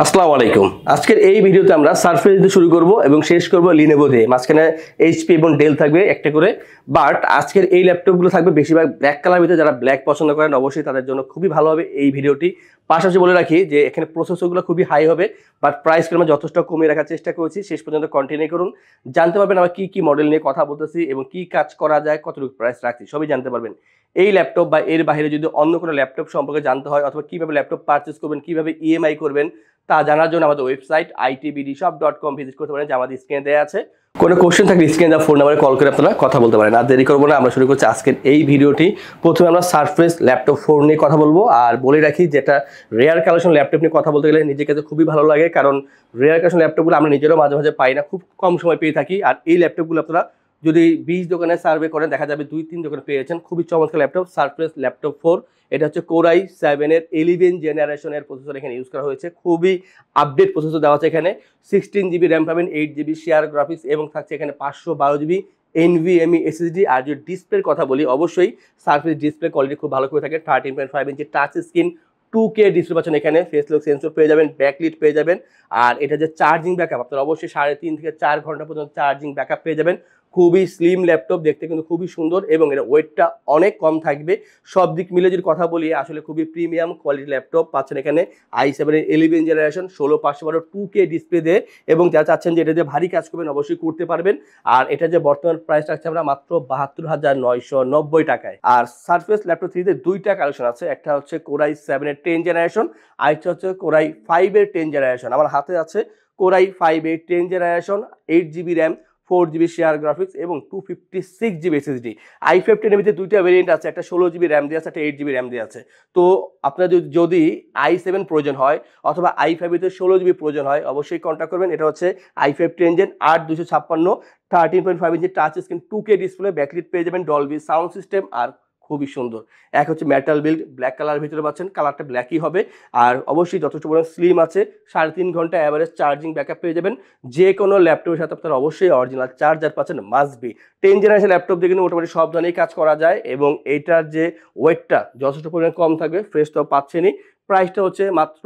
আসসালামু আলাইকুম। আজকের এই ভিডিওতে আমরা সারফেস দিয়ে শুরু করব এবং শেষ করব লিনোভো দিয়ে। মাঝখানে এইচপি এবং ডেল থাকবে একটা করে। বাট আজকের এই ল্যাপটপগুলো থাকবে বেশিরভাগ ব্ল্যাক কালার ভিতরে। যারা ব্ল্যাক পছন্দ করেন অবশ্যই তাদের জন্য খুবই ভালো হবে এই ভিডিওটি। পাশাপাশি বলে রাখি যে এখানে প্রসেসরগুলো খুবই হাই হবে, বাট প্রাইসকে আমরা যথেষ্ট কমিয়ে রাখার চেষ্টা করেছি। শেষ পর্যন্ত কন্টিনিউ করুন, জানতে পারবেন আমরা কি মডেল নিয়ে কথা বলতেছি এবং কি কাজ করা যায়, কতটুকু প্রাইস রাখছি সবই জানতে পারবেন। এই ল্যাপটপ বা এর বাইরে যদি অন্য কোনো ল্যাপটপ সম্পর্কে জানতে হয় অথবা কিভাবে ল্যাপটপ পারচেস করবেন, কিভাবে ইএমআই করবেন তা জানার জন্য আমাদের ওয়েবসাইট itbdshop.com ভিজিট করতে পারেন, যে আমাদের স্ক্রিনে দেওয়া আছে। কোনো কোশ্চেন থাকলে স্ক্রিনে দেওয়া ফোন নাম্বারে কল করে আপনারা কথা বলতে পারেন। আর দেরি করবো না, আমরা শুরু করছি আজকের এই ভিডিওটি। প্রথমে আমরা সারফেস ল্যাপটপ 4 নিয়ে কথা বলবো। আর বলে রাখি, যেটা রেয়ার কালেকশন ল্যাপটপ নিয়ে কথা বলতে গেলে নিজের কাছে খুবই ভালো লাগে, কারণ রেয়ার কালেকশন ল্যাপটপগুলো আমরা নিজেরাও মাঝে মাঝে পাই না, খুব কম সময় পেয়ে থাকি। আর এই ল্যাপটপগুলো আপনারা যদি 20 দোকানে সার্ভে করেন দেখা যাবে 2-3 দোকানে পেয়েছেন। খুবই চমৎকার ল্যাপটপ সারফেস ল্যাপটপ 4। এটা হচ্ছে কোরাই 7 এর 11 জেনারেশনের প্রসেসর এখানে ইউজ করা হয়েছে। খুবই আপডেট প্রসেসর দেওয়া আছে এখানে। 16 জিবি র্যাম পাবেন, 8 জিবি শেয়ার গ্রাফিক্স এবং থাকছে এখানে 512 জিবি NVMe SSD। আর যদি ডিসপ্লের কথা বলি, অবশ্যই সারফেস ডিসপ্লে কোয়ালিটি খুব ভালো করে থাকে। 13.5 ইঞ্চি টাচ স্ক্রিন 2K ডিসপ্লে পাচ্ছেন এখানে। ফেস লক সেন্সর পেয়ে যাবেন, ব্যাকলিট পেয়ে যাবেন। আর এটা যে চার্জিং ব্যাকআপ, আপনারা অবশ্যই 3.5 থেকে 4 ঘন্টা পর্যন্ত চার্জিং ব্যাকআপ পেয়ে যাবেন। খুবই স্লিম ল্যাপটপ, দেখতে কিন্তু খুবই সুন্দর এবং এর ওয়েটটা অনেক কম থাকবে। সব দিক মিলে যদি কথা বলি, আসলে খুবই প্রিমিয়াম কোয়ালিটি ল্যাপটপ পাচ্ছেন এখানে। i7 এর 11 জেনারেশন 16/512 2K ডিসপ্লে দিয়ে, এবং যারা চাচ্ছেন যে এটা দিয়ে ভারী কাজ করবেন অবশ্যই করতে পারবেন। আর এটা যে বর্তমান প্রাইস রাখছে আমরা মাত্র 72,990 টাকায়। আর সারফেস ল্যাপটপ 3 তে দুইটা কালেকশন আছে, একটা হচ্ছে কোরাই 7 এর 10 জেনারেশন, আরেকটা হচ্ছে কোরাই 5 এর 10 জেনারেশন। আমার হাতে আছে কোরাই 5 এর 10 generation, 8 GB RAM, 4 GB share graphics এবং 256 জিবি SSD। i5 10 এর ভিতরে দুইটা ভেরিয়েন্ট আছে, একটা 16 জিবি র্যাম দিয়ে আছে, একটা 8 জিবি র্যাম দিয়ে আছে। তো আপনার যদি i7 প্রয়োজন হয় অথবা i5 এর 16 জিবি প্রয়োজন হয় অবশ্যই কন্ট্যাক্ট করবেন। এটা হচ্ছে i5 10 জেন 8256, 13.5 ইঞ্চি touch screen, 2K display, backlit পেয়ে যাবেন, ডলবি সাউন্ড সিস্টেম, আর খুবই সুন্দর। এক হচ্ছে মেটাল বিল্ড, ব্ল্যাক কালার ভিতরে পাচ্ছেন, কালারটা ব্ল্যাকই হবে। আর অবশ্যই যথেষ্ট পরিমাণ স্লিম আছে, 3.5 ঘন্টা অ্যাভারেজ চার্জিং ব্যাকআপ পেয়ে যাবেন। যে কোনো ল্যাপটপের সাথে আপনারা অবশ্যই অরিজিনাল চার্জার পাচ্ছেন, মাস্ট বি। 10 জেনারেশন ল্যাপটপ দিয়ে কিন্তু মোটামুটি সব ধরনেরই কাজ করা যায়, এবং এইটার যে ওয়েটটা যথেষ্ট পরিমাণ কম থাকবে। ফ্রেশ তো পাচ্ছেনই। প্রাইসটা হচ্ছে মাত্র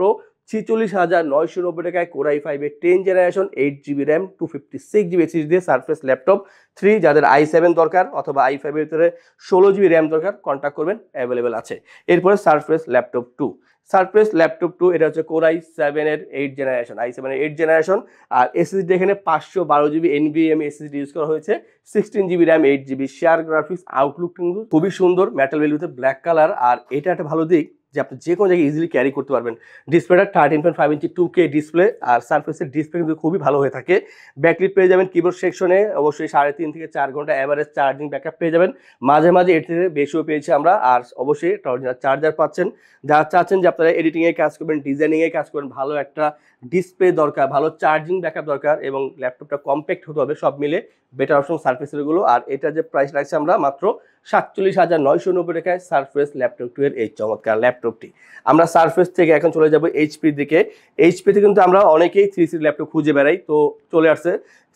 46,990 টাকায় কোরাই 5 এর 10 generation, 8 GB RAM, 256 GB SSD দিয়ে সারফেস ল্যাপটপ 3। যাদের i7 দরকার অথবা i5 এর ভিতরে 16 জিবি র্যাম দরকার কন্ট্যাক্ট করবেন, অ্যাভেলেবেল আছে। এরপরে সারফেস ল্যাপটপ 2। সারফেস ল্যাপটপ 2 এটা হচ্ছে কোরাই 7 এর 8 জেনারেশন, i7 এর 8 জেনারেশন। আর SSD এখানে 512 জিবি NVMe SSD ইউজ করা হয়েছে, 16 GB RAM, 8 GB share graphics. Outlook কিন্তু খুবই সুন্দর, মেটাল ভেলভেটে ব্ল্যাক কালার। আর এটা একটা ভালো দিক যে আপনি যে কোনো জায়গায় ইজিলি ক্যারি করতে পারবেন। ডিসপ্লেটা 13.5 ইঞ্চি 2K ডিসপ্লে, আর সারফেসের ডিসপ্লে কিন্তু খুবই ভালো হয়ে থাকে। ব্যাকলিট পেয়ে যাবেন কিবোর্ড সেকশনে, অবশ্যই 3.5 থেকে 4 ঘন্টা অ্যাভারেজ চার্জিং ব্যাকআপ পেয়ে যাবেন। মাঝে মাঝে এর থেকে বেশিও পেয়েছি আমরা। আর অবশ্যই একটা অরিজিনাল চার্জার পাচ্ছেন। যারা চাচ্ছেন যে আপনারা এডিটিংয়ে কাজ করবেন, ডিজাইনিংয়ে কাজ করবেন, ভালো একটা ডিসপ্লে দরকার, ভালো চার্জিং ব্যাকআপ দরকার, এবং ল্যাপটপটা কম্প্যাক্ট হতে হবে, সব মিলে বেটার অপশন সারফেসের গুলো। আর এটা যে প্রাইস রাখছে আমরা মাত্র 47,990 টাকায় সারফেস ল্যাপটপ 2 এর এই চমৎকার ল্যাপটপটি। আমরা সারফেস থেকে এখন চলে যাব এইচপির দিকে। এইচপিতে কিন্তু আমরা অনেকেই 3C ল্যাপটপ খুঁজে বেড়াই, তো চলে আসছে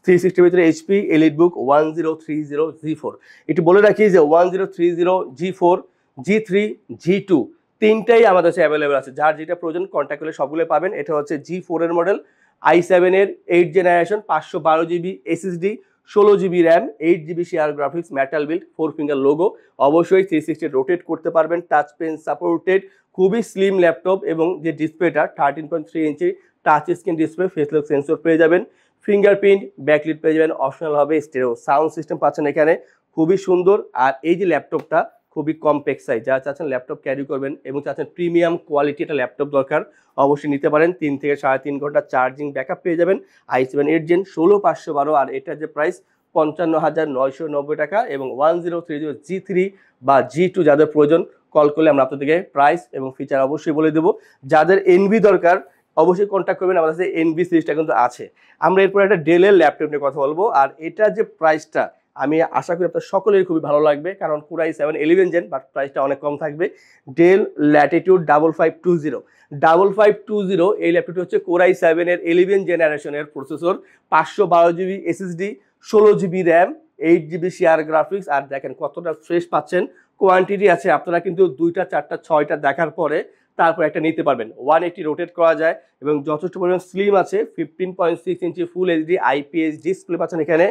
360 ভিতরে এইচপি এলিটবুক 1030 G4। একটু বলে রাখি যে 1030 G4, G3, G2 তিনটাই আমাদের কাছে অ্যাভেলেবেল আছে। যার যেটা প্রয়োজন কন্ট্যাক্ট করলে সবগুলো পাবেন। এটা হচ্ছে G4 এর মডেল, i7 এর 8 generation, 512 GB SSD, 16 GB RAM, 8 GB share graphics, metal build, 4 finger logo. অবশ্যই 360 রোটেট করতে পারবেন, টাচ পেন সাপোর্টেড, খুবই স্লিম ল্যাপটপ। এবং যে ডিসপ্লেটা 13.3 ইঞ্চি touch screen display, face lock sensor পেয়ে যাবেন, ফিঙ্গারপ্রিন্ট, ব্যাকলিট পেয়ে যাবেন, অপশনাল হবে স্টেরিও সাউন্ড সিস্টেম পাচ্ছেন এখানে, খুবই সুন্দর। আর এই যে ল্যাপটপটা খুবই কমপ্যাক্ট সাইজ, যারা চাচ্ছেন ল্যাপটপ ক্যারি করবেন এবং চাচ্ছেন প্রিমিয়াম কোয়ালিটি একটা ল্যাপটপ দরকার অবশ্যই নিতে পারেন। 3 থেকে 3.5 ঘন্টা চার্জিং ব্যাকআপ পেয়ে যাবেন, i7 8 জেন 16512। আর এটার যে প্রাইস 55,990 টাকা। এবং 1030 G3 বা G2 যাদের প্রয়োজন কল করলে আমরা আপনাদেরকে প্রাইস এবং ফিচার অবশ্যই বলে দেবো। যাদের এনভি দরকার অবশ্যই কন্ট্যাক্ট করবেন, আমাদের কাছে এনভি সিরিজটা কিন্তু আছে। আমরা এরপর একটা ডেলের ল্যাপটপ নিয়ে কথা বলবো। আর এটার যে প্রাইসটা আমি আশা করি আপনার সকলেরই খুবই ভালো লাগবে, কারণ কোরাই 7 11 জেন, বাট প্রাইসটা অনেক কম থাকবে। ডেল ল্যাটিটিউড 5520 5520 এই ল্যাপটপটি হচ্ছে কোরাই 7 এর 11 জেনারেশনের processor, 512 GB SSD, 16 GB RAM, 8 GB share graphics. আর দেখেন কতটা ফ্রেশ পাচ্ছেন, কোয়ান্টিটি আছে। আপনারা কিন্তু 2টা 4টা 6টা দেখার পরে তারপর একটা নিতে পারবেন। 180 রোটেট করা যায় এবং যথেষ্ট পরিমাণ স্লিম আছে। 15.6 ইঞ্চি ফুল এইচডি আইপিএস ডিসপ্লে পাচ্ছেন এখানে,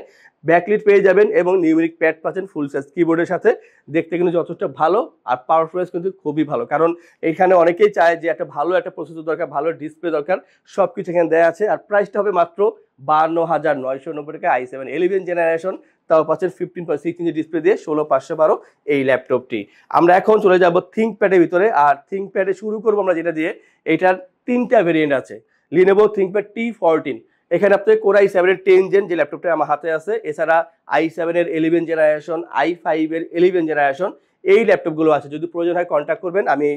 ব্যাকলিট পেয়ে যাবেন এবং নিউমেরিক প্যাড পাচ্ছেন ফুল সাইজ কিবোর্ডের সাথে। দেখতে কিন্তু যথেষ্ট ভালো আর পারফরমেন্স কিন্তু খুবই ভালো, কারণ এখানে অনেকেই চায় যে একটা ভালো একটা প্রসেসর দরকার, ভালো ডিসপ্লে দরকার, সব কিছু এখানে দেওয়া আছে। আর প্রাইসটা হবে মাত্র 52,990 টাকা, i7 11 জেনারেশন, তাও পাচ্ছেন 15.6 ইঞ্চি ডিসপ্লে দিয়ে 16512 এই ল্যাপটপটি। আমরা এখন চলে যাব থিঙ্কপ্যাডের ভিতরে। আর থিঙ্কপ্যাডে শুরু করবো আমরা যেটা দিয়ে, এটার 3টা ভেরিয়েন্ট আছে। লিনোভো থিঙ্কপ্যাড T14, এখানে আপনি কোর i7 এর 10 জেন যে ল্যাপটপটা আমার হাতে আছে, এছাড়া i7 এর 11 জেনারেশন, i5 এর 11 জেনারেশন এই ল্যাপটপগুলো আছে। যদি প্রয়োজন হয় কন্ট্যাক্ট করবেন। আমি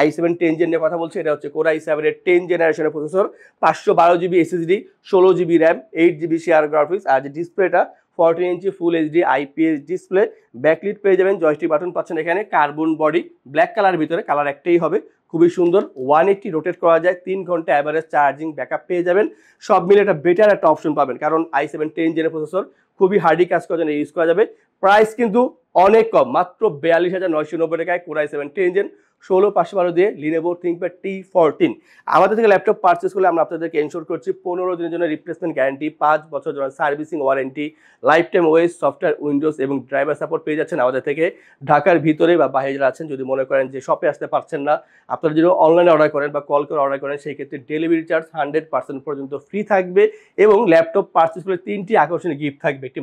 i7 10 জেন নিয়ে কথা বলছি। এটা হচ্ছে কোর i7 এর 10 জেনারেশনের processor, 512 GB SSD, 16 GB RAM, 8 GB share graphics. আর যে ডিসপ্লেটা 14 inch full HD IPS display, backlit পেয়ে যাবেন, জয়স্টিক বাটন পাচ্ছেন এখানে, কার্বন বডি, ব্ল্যাক কালার ভিতরে, কালার একটাই হবে, খুবই সুন্দর। 180 রোটেট করা যায়, 3 ঘন্টা অ্যাভারেজ চার্জিং ব্যাকআপ পেয়ে যাবেন। সব মিলে একটা বেটার একটা অপশন পাবেন, কারণ i7 10 জেনের প্রসেসর খুবই হার্ডি কাজ করার জন্য ইউজ করা যাবে। প্রাইস কিন্তু অনেক কম, মাত্র 42,990 টাকায় কোর i7 10 জেন 16512 দিয়ে লিনোভো থিঙ্কপ্যাড T14। আমাদের থেকে ল্যাপটপ পারচেস করলে আমরা আপনাদেরকে এনশোর করছি 15 দিনের জন্য রিপ্লেসমেন্ট গ্যারান্টি, 5 বছর জন্য servicing warranty, life time OS, software, Windows এবং ড্রাইভার সাপোর্ট পেয়ে যাচ্ছেন আমাদের থেকে। ঢাকার ভিতরে বা বাইরে যারা আছেন, যদি মনে করেন যে শপে আসতে পারছেন না, আপনারা যদি অনলাইনে অর্ডার করেন বা কল করে অর্ডার করেন, সেই ক্ষেত্রে ডেলিভারি চার্জ 100% পর্যন্ত ফ্রি থাকবে এবং ল্যাপটপ পারচেস করলে 3টি আকর্ষণীয় গিফট থাকবে, একটি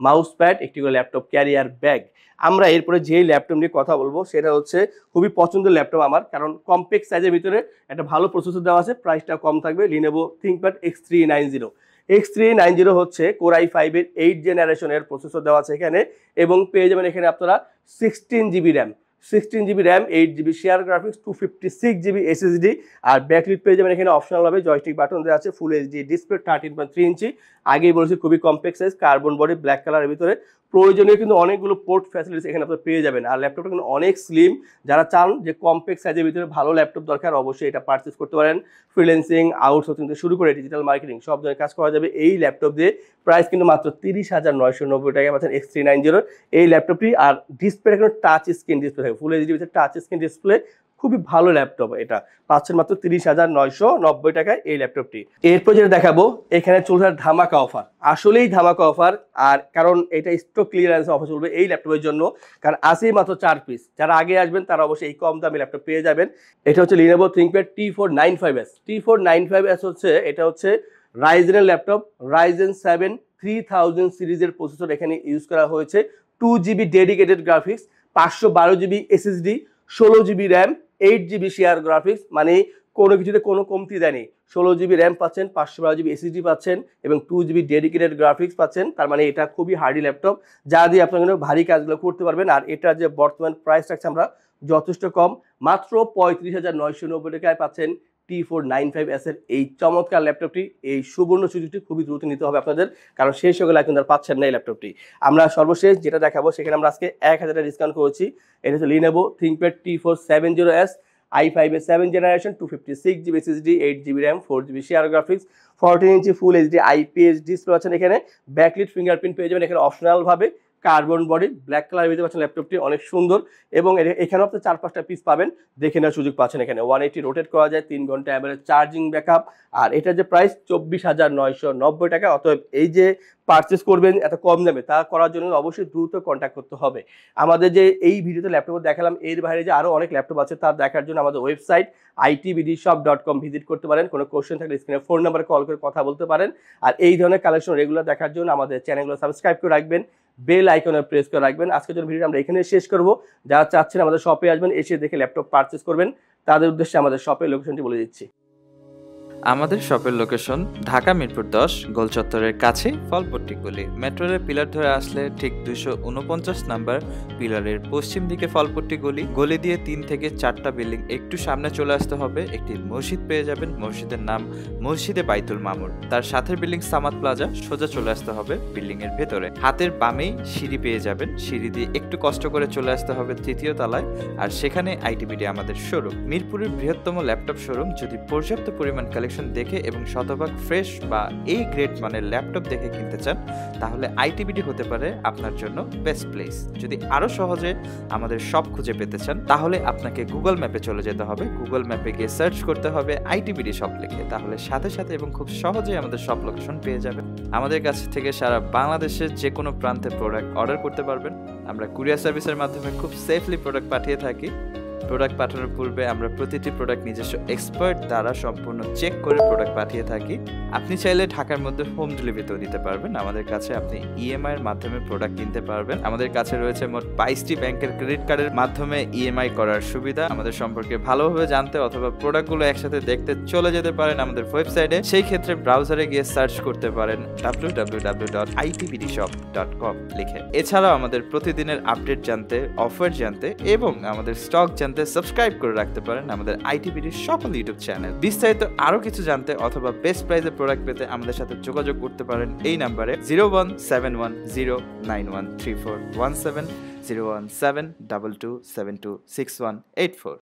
মাউস প্যাড, একটি করে ল্যাপটপ ক্যারিয়ার ব্যাগ। আমরা এরপরে যেই ল্যাপটপ নিয়ে কথা বলবো সেটা হচ্ছে খুবই পছন্দের ল্যাপটপ আমার, কারণ কম্প্যাক্ট সাইজের ভিতরে একটা ভালো প্রসেসর দেওয়া আছে, প্রাইসটা কম থাকবে। লিনোভো থিঙ্কপ্যাড X390 হচ্ছে কোর i5 এর 8 জেনারেশনের প্রসেসর দেওয়া আছে এখানে, এবং পেয়ে যাবেন এখানে আপনারা 16 GB RAM, 8 GB share graphics, 256 GB SSD. আর ব্যাকলিট পেয়ে যাবেন এখানে অপশনালভাবে, জয়স্টিক বাটন দেওয়া আছে, ফুল এইচডি ডিসপ্লে, 13.3 ইঞ্চি। আগেই বলেছি খুবই compact size, carbon body, black কালারের ভিতরে। প্রয়োজনীয় কিন্তু অনেকগুলো পোর্ট ফ্যাসিলিটিস এখানে আপনারা পেয়ে যাবেন। আর ল্যাপটপটা কিন্তু অনেক স্লিম, যারা চান যে কম্প্যাক্ট সাইজের ভিতরে ভালো ল্যাপটপ দরকার, অবশ্যই এটা পারচেস করতে পারেন। ফ্রিল্যান্সিং, আউটসোর্সিং থেকে শুরু করে ডিজিটাল মার্কেটিং সব ধরনের কাজ করা যাবে এই ল্যাপটপ দিয়ে। প্রাইস কিন্তু মাত্র 30,990 টাকায় পাচ্ছেন X390 এই ল্যাপটপটি। আর ডিসপ্লেটা কিন্তু টাচ স্ক্রিন ডিসপ্লে থাকে, full HD touch screen display, খুবই ভালো ল্যাপটপ। এটা পাচ্ছেন মাত্র 30,990 টাকায় এই ল্যাপটপটি। এরপর যেটা দেখাবো, এখানে চলছে ধামাকা অফার, আসলেই ধামাকা অফার। আর কারণ এটা স্টক ক্লিয়ারেন্স অফার চলবে এই ল্যাপটপের জন্য, কারণ আসেই মাত্র 4 পিস। যারা আগে আসবেন তারা অবশ্যই এই কম দামি ল্যাপটপ পেয়ে যাবেন। এটা হচ্ছে লিনোভো থিঙ্কপ্যাড T495S হচ্ছে, এটা হচ্ছে রাইজেনের ল্যাপটপ, রাইজেন 7 3000 সিরিজের প্রসেসর এখানে ইউজ করা হয়েছে। 2 GB dedicated graphics, 512 GB SSD, 16 GB RAM, 8 GB share graphics, মানে কোনো কিছুতে কোনো কমতি দেয়নি। 16 জিবি র্যাম পাচ্ছেন, 512 জিবি এসএসডি পাচ্ছেন এবং 2 জিবি ডেডিকেটেড গ্রাফিক্স পাচ্ছেন। তার মানে এটা খুবই হার্ডি ল্যাপটপ, যা দিয়ে আপনার জন্য ভারী কাজগুলো করতে পারবেন। আর এটার যে বর্তমান প্রাইস রাখছে আমরা যথেষ্ট কম, মাত্র 35,990 টাকায় পাচ্ছেন T495S এর এই চমৎকার ল্যাপটপটি। এই সুবর্ণ সুযোগটি খুবই দ্রুত নিতে হবে আপনাদের, কারণ শেষ হয়ে গেলে এখন আর পাচ্ছেন না এই ল্যাপটপটি। আমরা সর্বশেষ যেটা দেখাবো সেখানে আমরা আজকে 1000 টাকা ডিসকাউন্ট করেছি। এটা হচ্ছে লিনোভো থিঙ্কপ্যাড T470S i5 এর 7 generation, 256 GB SSD, 8 GB RAM, 4 GB share graphics, 14 inch full HD IPS display আছেন এখানে, ব্যাকলিট ফিঙ্গারপ্রিন্ট পেয়ে যাবেন এখানে অপশনাল ভাবে, কার্বন বডি, ব্ল্যাক কালার ভিতরে পাচ্ছেন ল্যাপটপটি, অনেক সুন্দর। এবং এখানেও আপনি 4-5টা পিস পাবেন, দেখে নেওয়ার সুযোগ পাচ্ছেন এখানে। 180 রোটেট করা যায়, 3 ঘন্টা অ্যাভারেজ চার্জিং ব্যাকআপ। আর এটার যে প্রাইস 24,990 টাকা। অতএব এই যে পারচেস করবেন এত কম দামে, তা করার জন্য অবশ্যই দ্রুত কন্ট্যাক্ট করতে হবে। আমাদের যে এই ভিডিওতে ল্যাপটপ দেখালাম, এর বাইরে যে আরও অনেক ল্যাপটপ আছে তা দেখার জন্য আমাদের ওয়েবসাইট itbdshop.com ভিজিট করতে পারেন। কোনো কোশ্চেন থাকলে স্ক্রিনে ফোন নাম্বারে কল করে কথা বলতে পারেন। আর এই ধরনের কালেকশন রেগুলার দেখার জন্য আমাদের চ্যানেলগুলো সাবস্ক্রাইব করে রাখবেন, বেল আইকনে প্রেস করে রাখবেন। আজকের জন্য ভিডিও আমরা এখানে শেষ করব। যারা চাচ্ছেন আমাদের শপে আসবেন, এসে দেখে ল্যাপটপ পারচেস করবেন, তাদের উদ্দেশ্যে আমাদের শপের লোকেশনটি বলে দিচ্ছি। আমাদের শপের লোকেশন ঢাকা মিরপুর 10 গোল চত্বরের কাছে ফলপট্টি গলি। মেট্রো রেল পিলার ধরে আসলে ঠিক 249 নাম্বার পিলারের পশ্চিম দিকে ফলপট্টি গলি। গলি দিয়ে 3 থেকে 4টা বিল্ডিং একটু সামনে চলে আসতে হবে, একটি মসজিদ পেয়ে যাবেন, মসজিদের নাম মসজিদে বাইতুল মামুর। তার সাথের বিল্ডিং সামাদ প্লাজা, সোজা চলে আসতে হবে বিল্ডিং এর ভেতরে। হাতের বামেই সিঁড়ি পেয়ে যাবেন, সিঁড়ি দিয়ে একটু কষ্ট করে চলে আসতে হবে 3য় তলায়, আর সেখানে আইটিবিডি আমাদের শোরুম। মিরপুরের বৃহত্তম ল্যাপটপ শোরুম। যদি পর্যাপ্ত পরিমাণ কালেকশন কালেকশন দেখে এবং শতভাগ ফ্রেশ বা এই গ্রেড মানের ল্যাপটপ দেখে কিনতে চান, তাহলে আইটিবিডি হতে পারে আপনার জন্য বেস্ট প্লেস। যদি আরও সহজে আমাদের শপ খুঁজে পেতে চান, তাহলে আপনাকে গুগল ম্যাপে চলে যেতে হবে। গুগল ম্যাপে গিয়ে সার্চ করতে হবে আইটিবিডি শপ লিখে, তাহলে সাথে সাথে এবং খুব সহজেই আমাদের শপ লোকেশন পেয়ে যাবেন। আমাদের কাছ থেকে সারা বাংলাদেশের যে কোনো প্রান্তে প্রোডাক্ট অর্ডার করতে পারবেন। আমরা কুরিয়ার সার্ভিসের মাধ্যমে খুব সেফলি প্রোডাক্ট পাঠিয়ে থাকি। প্রোডাক্ট পাঠানোর পূর্বে আমরা প্রতিটি প্রোডাক্ট নিজস্ব এক্সপার্ট দ্বারা সম্পূর্ণ চেক করে প্রোডাক্ট পাঠিয়ে থাকি। আপনি চাইলে ঢাকার মধ্যে হোম ডেলিভারিতেও নিতে পারবেন। আমাদের কাছে আপনি ইএমআই এর মাধ্যমে প্রোডাক্ট কিনতে পারবেন। আমাদের কাছে রয়েছে মোট 22টি ব্যাংকের ক্রেডিট কার্ডের মাধ্যমে ইএমআই করার সুবিধা। আমাদের সম্পর্কে ভালোভাবে জানতে অথবা প্রোডাক্টগুলো একসাথে দেখতে চলে যেতে পারেন আমাদের ওয়েবসাইটে। সেই ক্ষেত্রে ব্রাউজারে গিয়ে সার্চ করতে পারেন www.itbdshop.com লিখে। এছাড়াও আমাদের প্রতিদিনের আপডেট জানতে, অফার জানতে এবং আমাদের স্টক জানতে সাবস্ক্রাইব করে রাখতে পারেন আমাদের আইটিবিডির সকল ইউটিউব চ্যানেল। বিস্তারিত আরো কিছু জানতে অথবা বেস্ট প্রাইসে প্রোডাক্ট পেতে আমাদের সাথে যোগাযোগ করতে পারেন এই নাম্বারে 01710913417 01722726184।